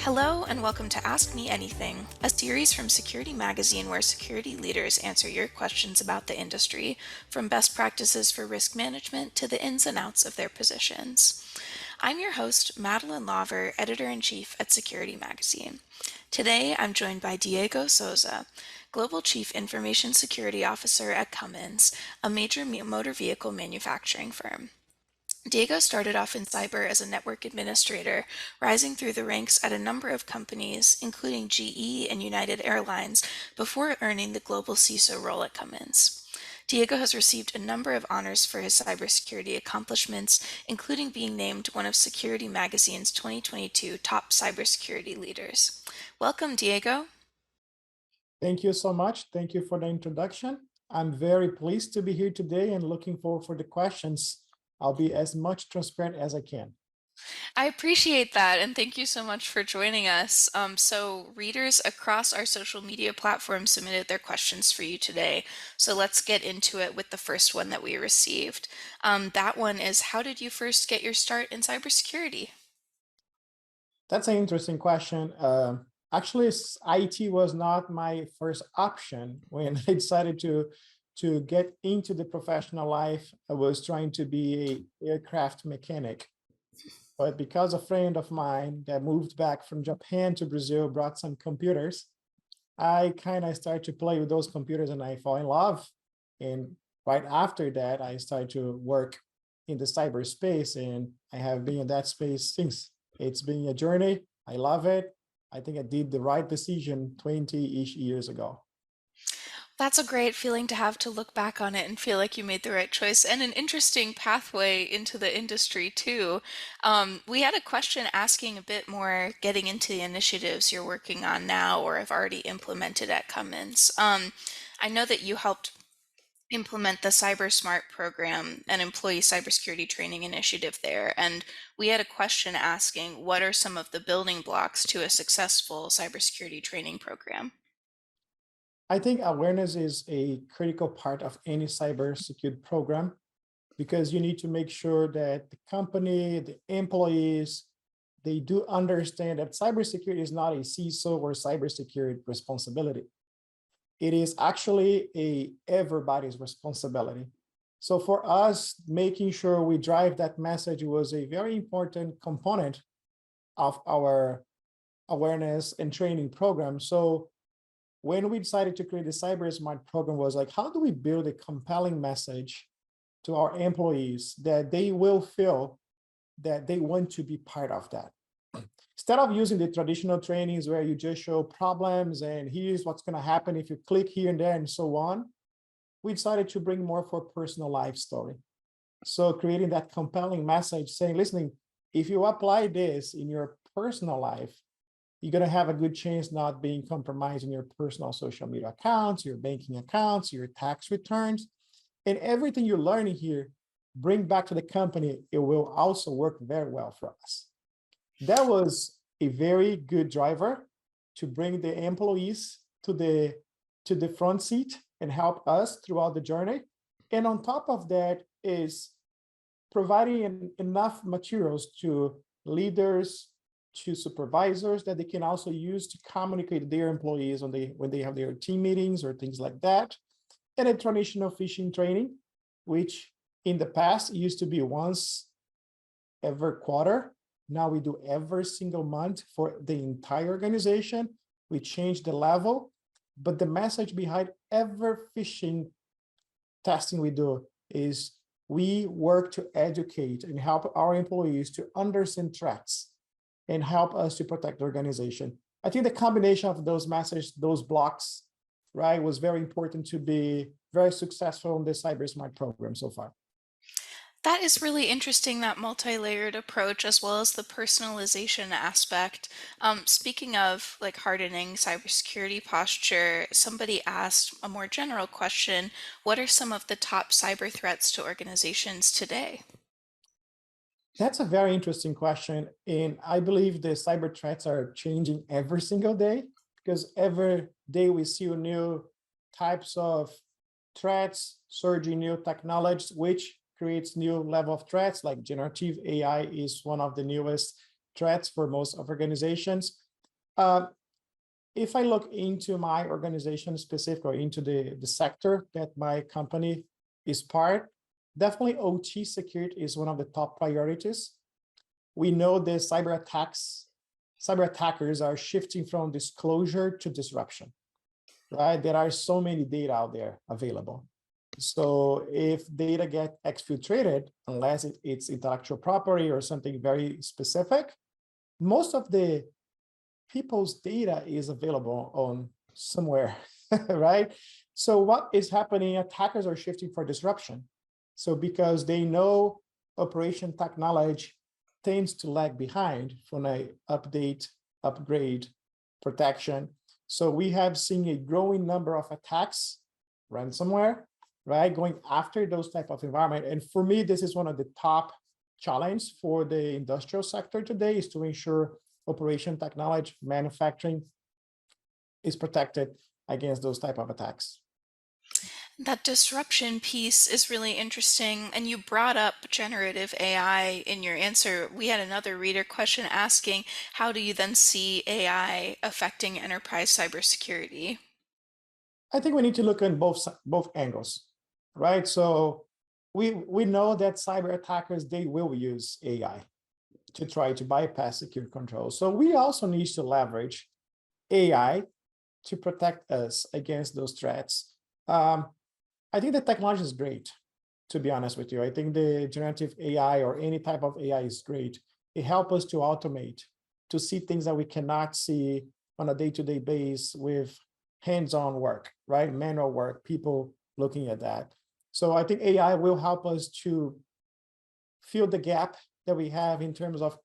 Hello and welcome to Ask Me Anything, a series from Security Magazine where security leaders answer your questions about the industry, from best practices for risk management to the ins and outs of their positions. I'm your host, Madeline Laver, Editor-in-Chief at Security Magazine. Today, I'm joined by Diego Souza, Global Chief Information Security Officer at Cummins, a major motor vehicle manufacturing firm. Diego started off in cyber as a network administrator, rising through the ranks at a number of companies, including GE and United Airlines, before earning the global CISO role at Cummins. Diego has received a number of honors for his cybersecurity accomplishments, including being named one of Security Magazine's 2022 top cybersecurity leaders. Welcome, Diego. Thank you so much. Thank you for the introduction. I'm very pleased to be here today and looking forward for the questions. I'll be as much transparent as I can. I appreciate that, and thank you so much for joining us. So readers across our social media platforms submitted their questions for you today. So let's get into it with the first one that we received. That one is, how did you first get your start in cybersecurity? That's an interesting question. Actually, IT was not my first option when I decided to get into the professional life. I was trying to be an aircraft mechanic. But because a friend of mine that moved back from Japan to Brazil brought some computers, I kind of started to play with those computers and I fall in love. And right after that, I started to work in the cyberspace and I have been in that space since. It's been a journey. I love it. I think I did the right decision 20-ish years ago. That's a great feeling to look back on it and feel like you made the right choice and an interesting pathway into the industry too. We had a question asking a bit more getting into the initiatives you're working on now or have already implemented at Cummins. I know that you helped implement the Cyber Smart program, an employee cybersecurity training initiative there. And we had a question asking, what are some of the building blocks to a successful cybersecurity training program? I think awareness is a critical part of any cybersecurity program because you need to make sure that the company, the employees, they do understand that cybersecurity is not a CISO or cybersecurity responsibility. It is actually everybody's responsibility. So for us, making sure we drive that message was a very important component of our awareness and training program. So when we decided to create the Cyber Smart program was like, how do we build a compelling message to our employees that they will feel that they want to be part of that? Instead of using the traditional trainings where you just show problems and here's what's going to happen if you click here and there and so on, we decided to bring more for personal life story. So creating that compelling message saying, listening, if you apply this in your personal life, you're going to have a good chance not being compromised in your personal social media accounts, your banking accounts, your tax returns, and everything you're learning here, bring back to the company. It will also work very well for us. That was a very good driver to bring the employees to the front seat and help us throughout the journey. And on top of that is providing enough materials to leaders, to supervisors that they can also use to communicate with their employees when they have their team meetings or things like that. And a traditional phishing training, which in the past used to be once every quarter. Now we do every single month for the entire organization. We change the level, but the message behind every phishing testing we do is we work to educate and help our employees to understand threats and help us to protect the organization. I think the combination of those messages, those blocks, right, was very important to be very successful in the Cyber Smart program so far. That is really interesting, that multi-layered approach, as well as the personalization aspect. Speaking of like hardening cybersecurity posture, somebody asked a more general question, what are some of the top cyber threats to organizations today? That's a very interesting question. And I believe the cyber threats are changing every single day because every day we see new types of threats, surging new technologies, which creates new level of threats, like generative AI is one of the newest threats for most of organizations. Uh, if I look into my organization specifically, into the sector that my company is part, definitely OT security is one of the top priorities. We know the cyber attackers are shifting from disclosure to disruption, right? There are so many data out there available. So if data get exfiltrated, unless it's intellectual property or something very specific, most of the people's data is available on somewhere, right? So what is happening? Attackers are shifting for disruption. So because they know operation technology tends to lag behind from a update, upgrade, protection. So we have seen a growing number of attacks, ransomware, right, going after those type of environment. And for me, this is one of the top challenge for the industrial sector today, is to ensure operation technology manufacturing is protected against those type of attacks. That disruption piece is really interesting, and you brought up generative AI in your answer. We had another reader question asking, how do you then see AI affecting enterprise cybersecurity? I think we need to look at both angles, right? So we know that cyber attackers, they will use AI to try to bypass secure control. So we also need to leverage AI to protect us against those threats. I think the technology is great, to be honest with you. I think the generative AI or any type of AI is great. It helps us to automate, to see things that we cannot see on a day-to-day basis with hands-on work, right? Manual work, people looking at that. So I think AI will help us to fill the gap that we have in terms of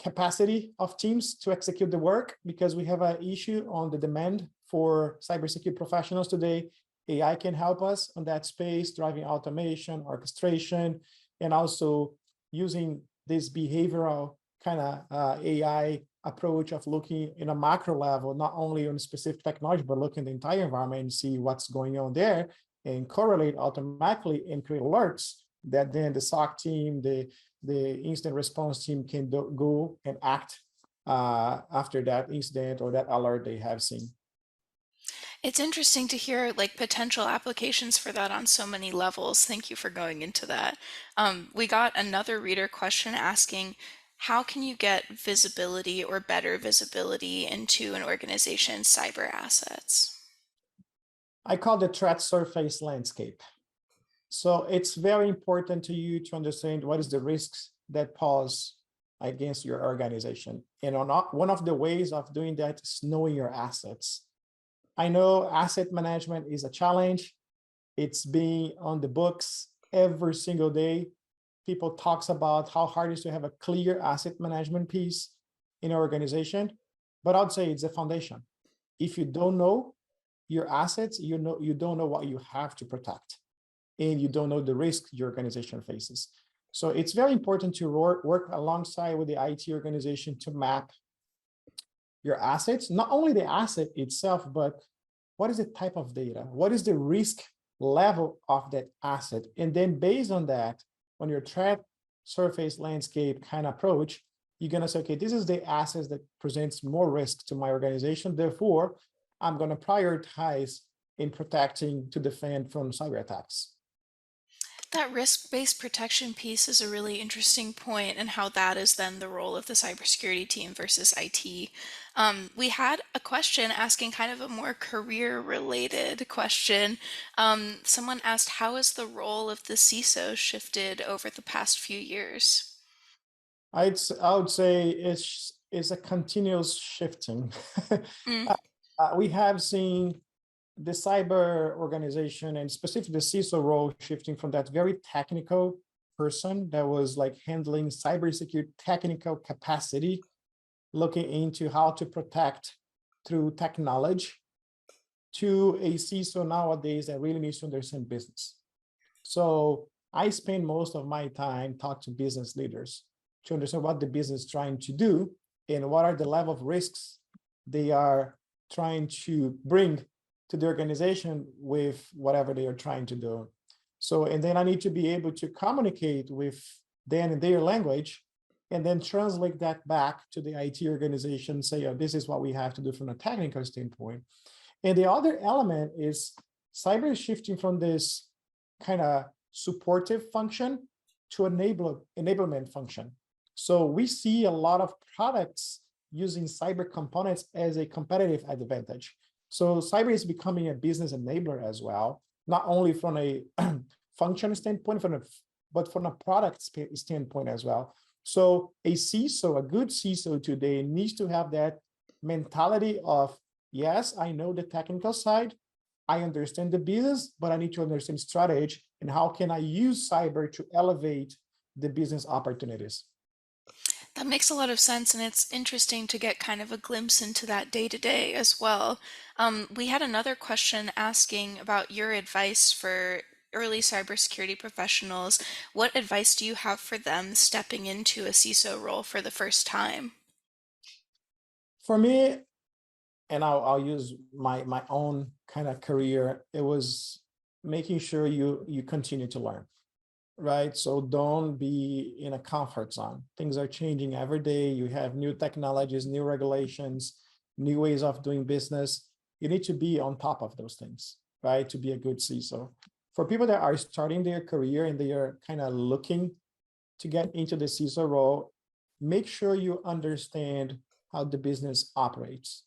capacity of teams to execute the work, because we have an issue on the demand for cybersecurity professionals today. AI can help us on that space, driving automation, orchestration, and also using this behavioral kind of AI approach of looking in a macro level, not only on specific technology, but looking at the entire environment and see what's going on there and correlate automatically and create alerts that then the SOC team, the incident response team can go and act after that incident or that alert they have seen. It's interesting to hear like potential applications for that on so many levels. Thank you for going into that. We got another reader question asking, how can you get visibility or better visibility into an organization's cyber assets? I call the threat surface landscape. So it's very important to you to understand what is the risks that pose against your organization. And one of the ways of doing that is knowing your assets. I know asset management is a challenge. It's being on the books every single day. People talks about how hard it is to have a clear asset management piece in an organization, but I'd say it's a foundation. If you don't know your assets, you don't know what you have to protect, and you don't know the risk your organization faces. So it's very important to work alongside with the IT organization to map your assets, not only the asset itself, but what is the type of data? What is the risk level of that asset? And then based on that, on your threat surface landscape kind of approach, you're going to say, okay, this is the assets that presents more risk to my organization. Therefore, I'm going to prioritize in protecting to defend from cyber attacks. That risk-based protection piece is a really interesting point, and how that is then the role of the cybersecurity team versus IT. We had a question asking kind of a more career-related question. Someone asked, how has the role of the CISO shifted over the past few years? I would say it's a continuous shifting. Mm. We have seen the cyber organization and specifically the CISO role shifting from that very technical person that was like handling cybersecurity technical capacity, looking into how to protect through technology, to a CISO nowadays that really needs to understand business. So I spend most of my time talking to business leaders to understand what the business is trying to do and what are the level of risks they are trying to bring to the organization with whatever they are trying to do. So, and then I need to be able to communicate with them in their language and then translate that back to the IT organization, say, oh, this is what we have to do from a technical standpoint. And the other element is cyber is shifting from this kind of supportive function to enablement function. So we see a lot of products using cyber components as a competitive advantage. So cyber is becoming a business enabler as well, not only from a function standpoint, but from a product standpoint as well. So a CISO, a good CISO today needs to have that mentality of, yes, I know the technical side, I understand the business, but I need to understand strategy and how can I use cyber to elevate the business opportunities. That makes a lot of sense, and it's interesting to get kind of a glimpse into that day to day as well. We had another question asking about your advice for early cybersecurity professionals. What advice do you have for them stepping into a CISO role for the first time? For me, and I'll use my own kind of career, it was making sure you continue to learn, right? So don't be in a comfort zone. Things are changing every day. You have new technologies, new regulations, new ways of doing business. You need to be on top of those things, right? To be a good CISO. For people that are starting their career and they are kind of looking to get into the CISO role, make sure you understand how the business operates.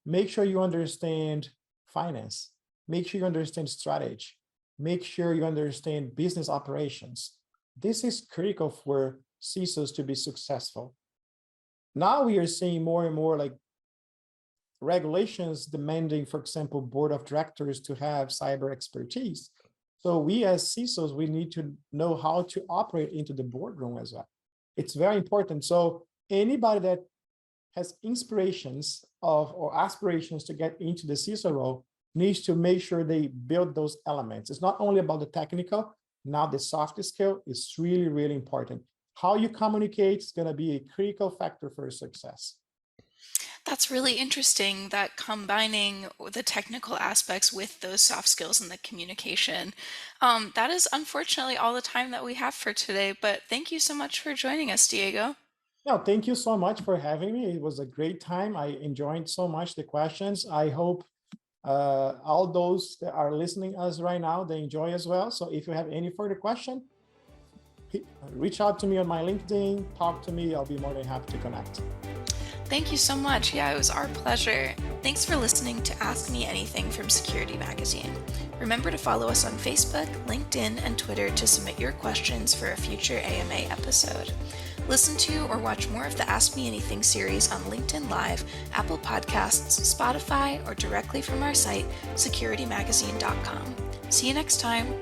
Make sure you understand finance. Make sure you understand strategy. Make sure you understand business operations. This is critical for CISOs to be successful. Now we are seeing more and more like regulations demanding, for example, board of directors to have cyber expertise. So we as CISOs, we need to know how to operate into the boardroom as well. It's very important. So anybody that has inspirations of or aspirations to get into the CISO role needs to make sure they build those elements. It's not only about the technical, now the soft skill is really, really important. How you communicate is going to be a critical factor for success. That's really interesting that combining the technical aspects with those soft skills and the communication. That is unfortunately all the time that we have for today, but thank you so much for joining us, Diego. No, thank you so much for having me. It was a great time. I enjoyed so much the questions. I hope all those that are listening us right now, they enjoy as well. So if you have any further question, reach out to me on my LinkedIn, talk to me. I'll be more than happy to connect. Thank you so much. Yeah, it was our pleasure. Thanks for listening to Ask Me Anything from Security Magazine. Remember to follow us on Facebook, LinkedIn, and Twitter to submit your questions for a future AMA episode. Listen to or watch more of the Ask Me Anything series on LinkedIn Live, Apple Podcasts, Spotify, or directly from our site, securitymagazine.com. See you next time.